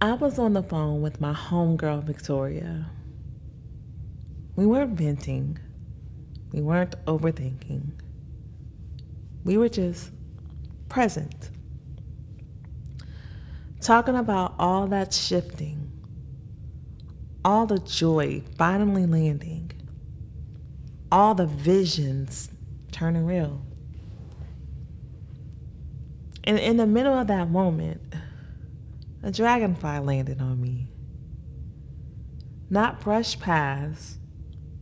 I was on the phone with my homegirl, Victoria. We weren't venting. We weren't overthinking. We were just present. Talking about all that shifting, all the joy finally landing, all the visions turning real. And in the middle of that moment, a dragonfly landed on me. Not brushed past,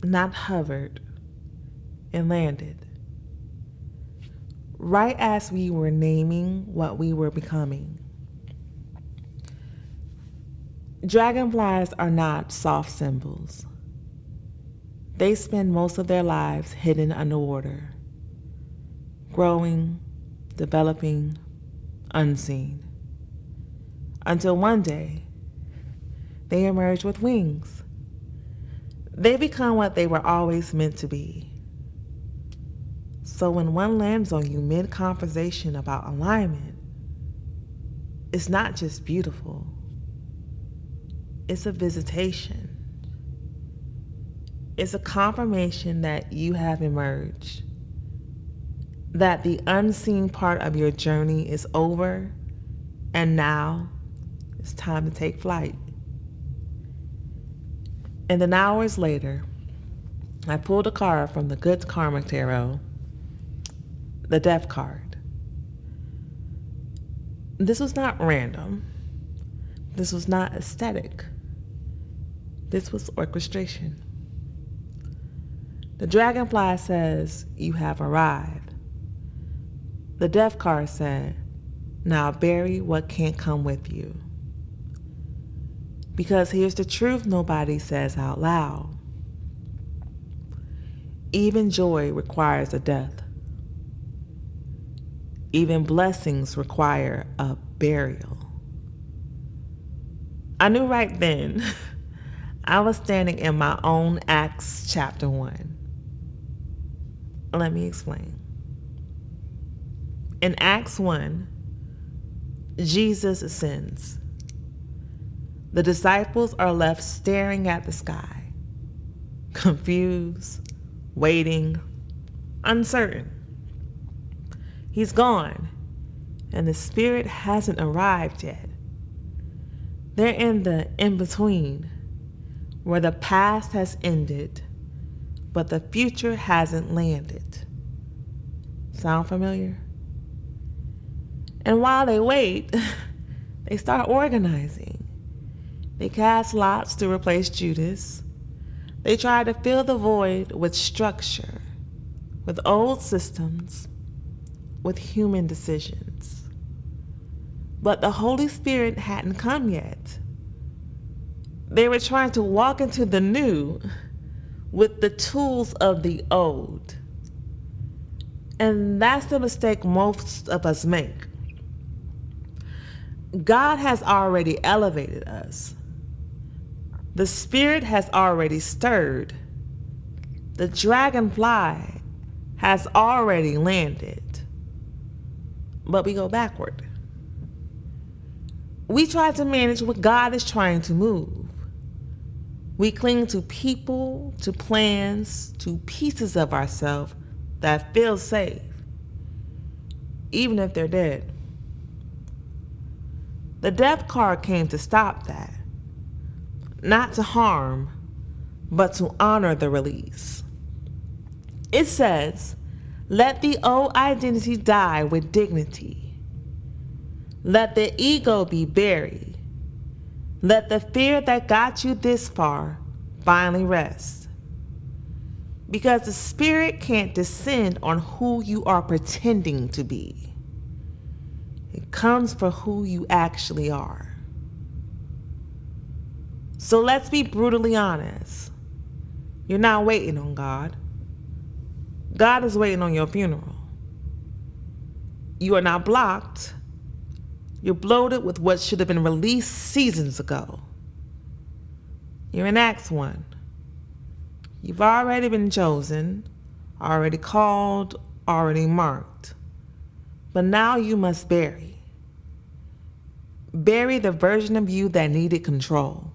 not hovered, it landed. Right as we were naming what we were becoming. Dragonflies are not soft symbols. They spend most of their lives hidden underwater, growing, developing, unseen. Until one day, they emerge with wings. They become what they were always meant to be. So when one lands on you mid-conversation about alignment, it's not just beautiful. It's a visitation. It's a confirmation that you have emerged, that the unseen part of your journey is over, and now it's time to take flight. And then hours later, I pulled a card from the Good Karma Tarot, the Death card. This was not random. This was not aesthetic. This was orchestration. The dragonfly says, you have arrived. The Death card said, now bury what can't come with you. Because here's the truth nobody says out loud. Even joy requires a death. Even blessings require a burial. I knew right then I was standing in my own Acts chapter 1. Let me explain. In Acts 1, Jesus ascends. The disciples are left staring at the sky, confused, waiting, uncertain. He's gone, and the Spirit hasn't arrived yet. They're in the in-between, where the past has ended, but the future hasn't landed. Sound familiar? And while they wait, they start organizing. They cast lots to replace Judas. They try to fill the void with structure, with old systems, with human decisions. But the Holy Spirit hadn't come yet. They were trying to walk into the new with the tools of the old. And that's the mistake most of us make. God has already elevated us. The Spirit has already stirred. The dragonfly has already landed. But we go backward. We try to manage what God is trying to move. We cling to people, to plans, to pieces of ourselves that feel safe, even if they're dead. The Death card came to stop that. Not to harm, but to honor the release. It says, let the old identity die with dignity. Let the ego be buried. Let the fear that got you this far finally rest. Because the Spirit can't descend on who you are pretending to be. It comes for who you actually are. So let's be brutally honest. You're not waiting on God. God is waiting on your funeral. You are not blocked. You're bloated with what should have been released seasons ago. You're in Acts 1. You've already been chosen, already called, already marked. But now you must bury. Bury the version of you that needed control.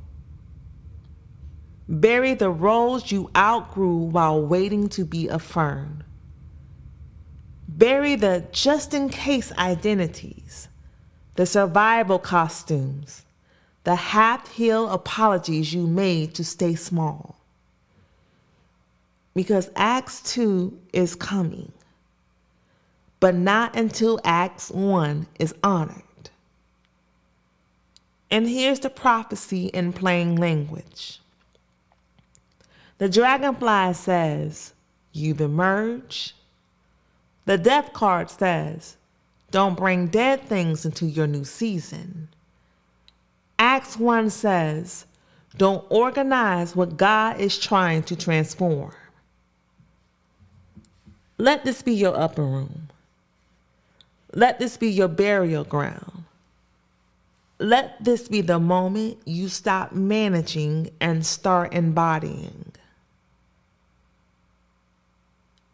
Bury the roles you outgrew while waiting to be affirmed. Bury the just-in-case identities, the survival costumes, the half-heeled apologies you made to stay small. Because Acts 2 is coming, but not until Acts 1 is honored. And here's the prophecy in plain language. The Dragonfly says, you've emerged. The Death card says, don't bring dead things into your new season. Acts 1 says, don't organize what God is trying to transform. Let this be your upper room. Let this be your burial ground. Let this be the moment you stop managing and start embodying.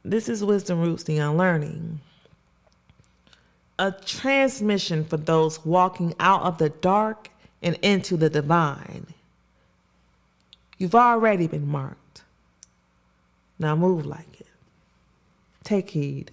This is Wisdom Roots, the Unlearning. A transmission for those walking out of the dark and into the divine. You've already been marked. Now move like it. Take heed.